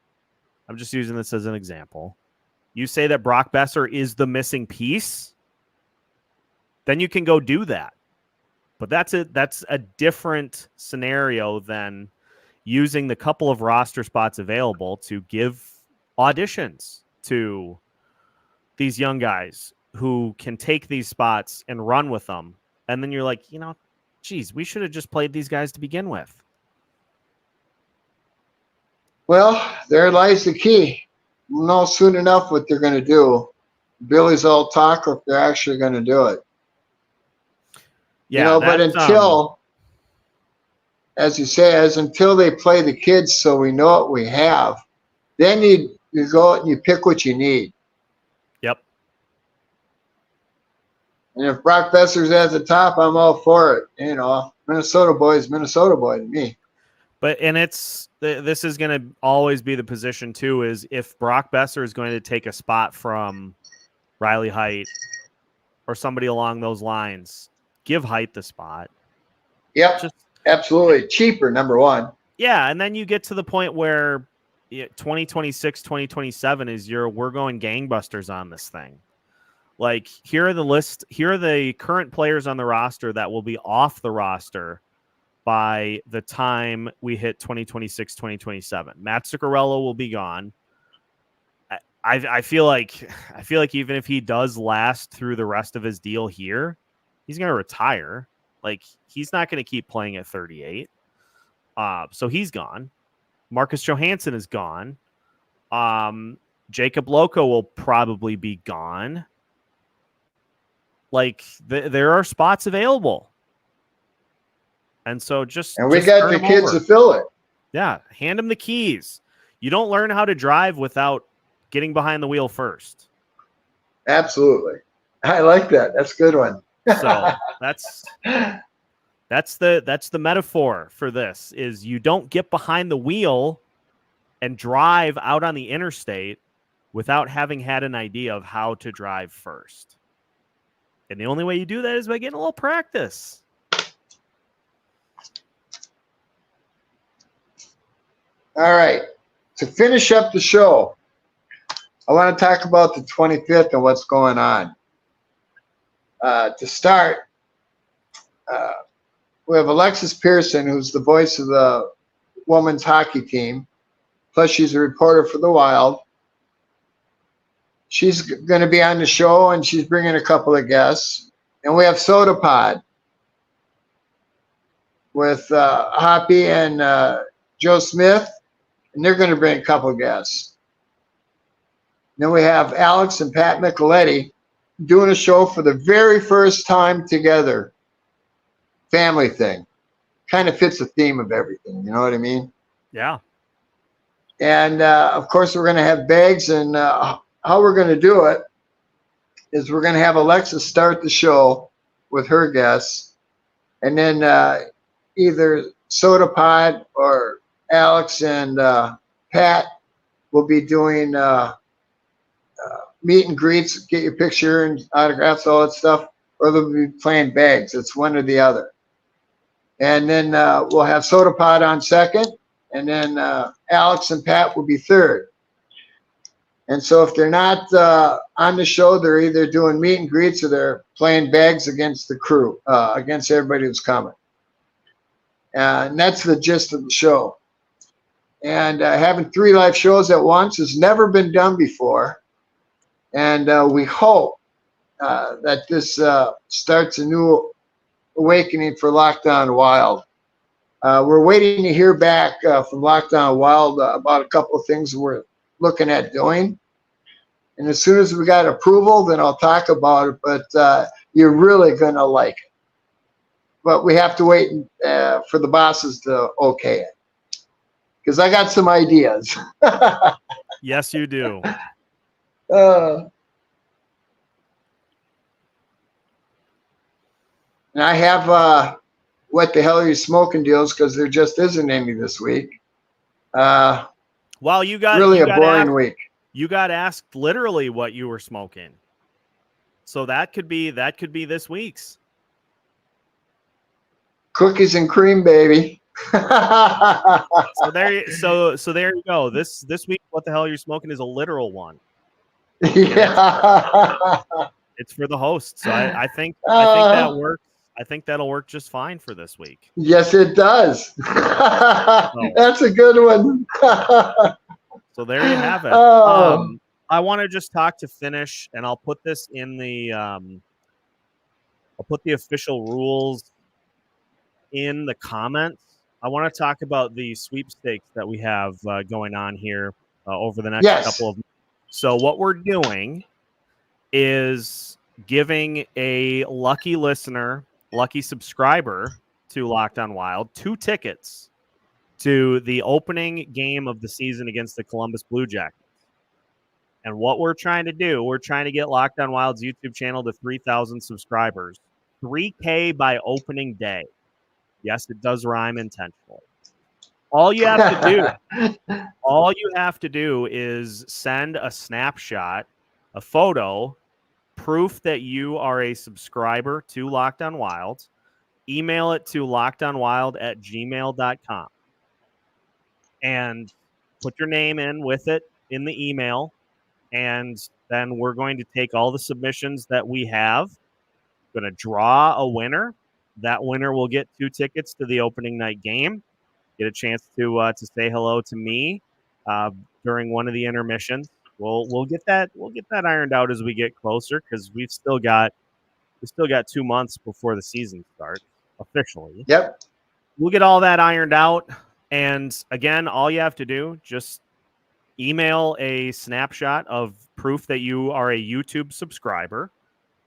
I'm just using this as an example, you say that Brock Besser is the missing piece, then you can go do that. But that's a different scenario than using the couple of roster spots available to give auditions to these young guys who can take these spots and run with them. And then you're like, geez, we should have just played these guys to begin with. Well, there lies the key. We'll know soon enough what they're going to do. Billy's all talk, or if they're actually going to do it. Yeah, but until, as you say, until they play the kids so we know what we have, then you go and you pick what you need. Yep. And if Brock Besser's at the top, I'm all for it. Minnesota boy is Minnesota boy to me. But this is going to always be the position too, is if Brock Besser is going to take a spot from Riley Height or somebody along those lines, give Height the spot. Yep, absolutely. Cheaper, number one. Yeah, and then you get to the point where 2026, 2027 is we're going gangbusters on this thing. Like, here are the current players on the roster that will be off the roster by the time we hit 2026, 2027. Matt Zuccarello will be gone. I feel like even if he does last through the rest of his deal here, he's going to retire. Like, he's not going to keep playing at 38. So he's gone. Marcus Johansson is gone. Jacob Loco will probably be gone. Like, there are spots available. And so and we got the kids to fill it. Yeah, hand them the keys. You don't learn how to drive without getting behind the wheel first. Absolutely. I like that. That's a good one. So that's the metaphor for this, is you don't get behind the wheel and drive out on the interstate without having had an idea of how to drive first. And the only way you do that is by getting a little practice. All right. To finish up the show, I want to talk about the 25th and what's going on. To start, we have Alexis Pearson, who's the voice of the women's hockey team. Plus, she's a reporter for the Wild. She's going to be on the show, and she's bringing a couple of guests. And we have Soda Pod with Hoppy and Joe Smith, and they're going to bring a couple of guests. Then we have Alex and Pat Micheletti doing a show for the very first time together. Family thing. Kind of fits the theme of everything. You know what I mean? Yeah. And, of course, we're going to have bags. And how we're going to do it is we're going to have Alexis start the show with her guests. And then either Soda Pod or Alex and Pat will be doing meet and greets, get your picture and autographs, all that stuff, or they'll be playing bags. It's one or the other. And then we'll have Soda Pod on second, and then Alex and Pat will be third. And so if they're not on the show, they're either doing meet and greets or they're playing bags against the crew, against everybody who's coming. And that's the gist of the show. And having 3 live shows at once has never been done before. And we hope that this starts a new awakening for Lockdown Wild. We're waiting to hear back from Lockdown Wild about a couple of things we're looking at doing. And as soon as we got approval, then I'll talk about it. But you're really going to like it. But we have to wait for the bosses to okay it. Because I got some ideas. Yes, you do. And I have what the hell are you smoking deals, because there just isn't any this week. Well, you got really you a got boring asked, week. You got asked literally what you were smoking, so that could be this week's Cookies and cream, baby. So there you go. This week, what the hell you're smoking is a literal one. Yeah. It's for the host. So I think that works. I think that'll work just fine for this week. Yes, it does. That's a good one. So there you have it. Oh. I want to just talk to finish, and I'll put this in the I'll put the official rules in the comments, I want to talk about the sweepstakes that we have going on here over the next couple of months. So what we're doing is giving a lucky listener, lucky subscriber to Locked On Wild 2 tickets to the opening game of the season against the Columbus Blue Jackets. And what we're trying to do, we're trying to get Locked On Wild's YouTube channel to 3,000 subscribers. 3K by opening day. Yes, it does rhyme intentionally. All you have to do is send a snapshot, a photo, proof that you are a subscriber to Locked On Wild. Email it to lockedonwild@gmail.com. And put your name in with it in the email. And then we're going to take all the submissions that we have. Going to draw a winner. That winner will get 2 tickets to the opening night game. Get a chance to say hello to me during one of the intermissions. We'll get that ironed out as we get closer, because we've still got 2 months before the season starts officially. Yep. We'll get all that ironed out. And again, all you have to do, just email a snapshot of proof that you are a YouTube subscriber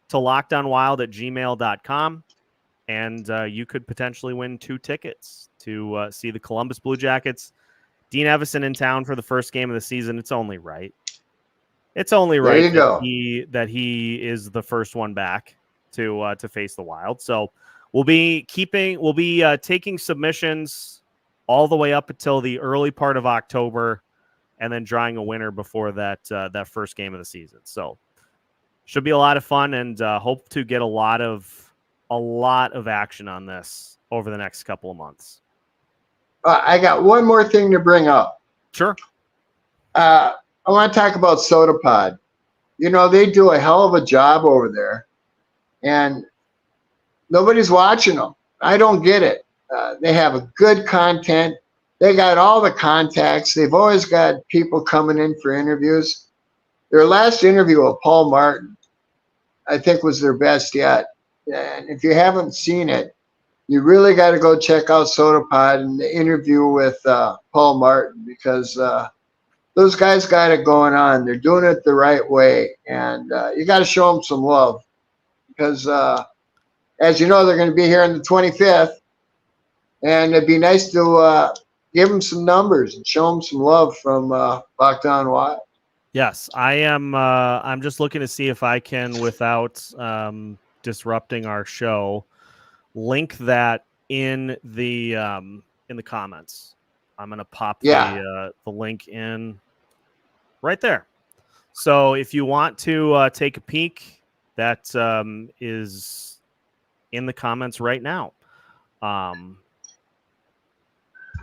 to lockedonwild@gmail.com. And you could potentially win 2 tickets to see the Columbus Blue Jackets. Dean Evison in town for the first game of the season. It's only right. It's only right that he is the first one back to face the Wild. So we'll be taking submissions all the way up until the early part of October, and then drawing a winner before that first game of the season. So should be a lot of fun, and hope to get a lot of action on this over the next couple of months. I got one more thing to bring up. Sure. I want to talk about SodaPod. You know, they do a hell of a job over there, and nobody's watching them. I don't get it. They have a good content. They got all the contacts. They've always got people coming in for interviews. Their last interview with Paul Martin, I think, was their best yet. And if you haven't seen it, you really got to go check out SodaPod and the interview with Paul Martin, because those guys got it going on. They're doing it the right way, and you got to show them some love, because as you know, they're going to be here on the 25th, and it'd be nice to give them some numbers and show them some love from Locked On Wild. Yes, I am. I'm just looking to see if I can, without disrupting our show, link that in the comments. I'm going to pop the link in right there. So if you want to take a peek, that is in the comments right now.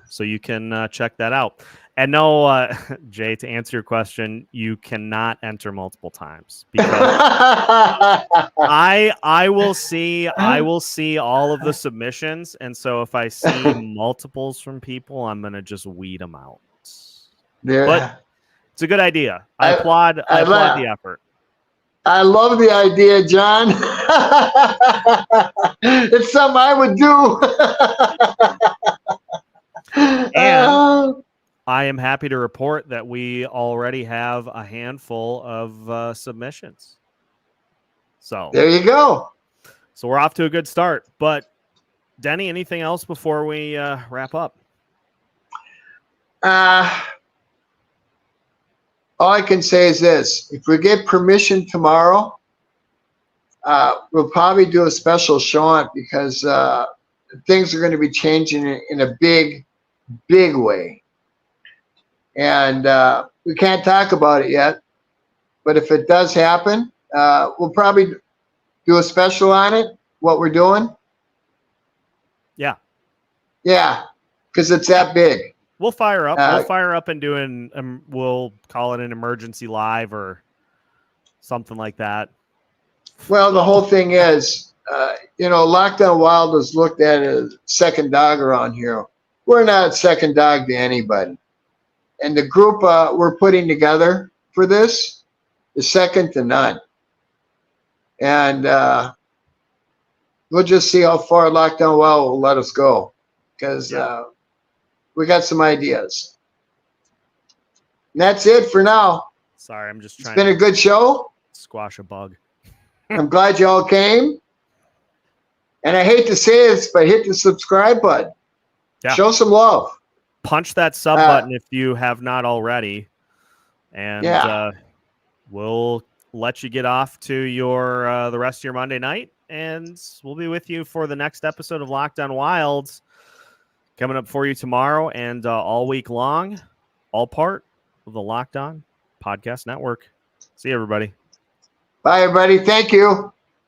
So you can check that out. And no, Jay, to answer your question, you cannot enter multiple times, because I will see all of the submissions, and so if I see multiples from people, I'm gonna just weed them out. But it's a good idea. I applaud the effort. I love the idea, John. It's something I would do. And I am happy to report that we already have a handful of submissions. So there you go. So we're off to a good start. But Denny, anything else before we wrap up? All I can say is this: if we get permission tomorrow, we'll probably do a special show on it, because things are going to be changing in a big way. And we can't talk about it yet, but if it does happen, we'll probably do a special on it, what we're doing. Yeah, because it's that big. We'll fire up. We'll fire up and do we'll call it an emergency live or something like that. Well, the whole thing is, Locked On Wild is looked at as second dog around here. We're not second dog to anybody. And the group we're putting together for this is second to none. And, we'll just see how far Lockdown Wild will let us go, because we got some ideas. And that's it for now. Sorry, I'm just trying. It's been a good show. Squash a bug. I'm glad you all came. And I hate to say this, but hit the subscribe button. Yeah. Show some love. Punch that sub button if you have not already. And we'll let you get off to your the rest of your Monday night. And we'll be with you for the next episode of Lockdown Wilds coming up for you tomorrow and all week long. All part of the Locked On Podcast Network. See you, everybody. Bye, everybody. Thank you.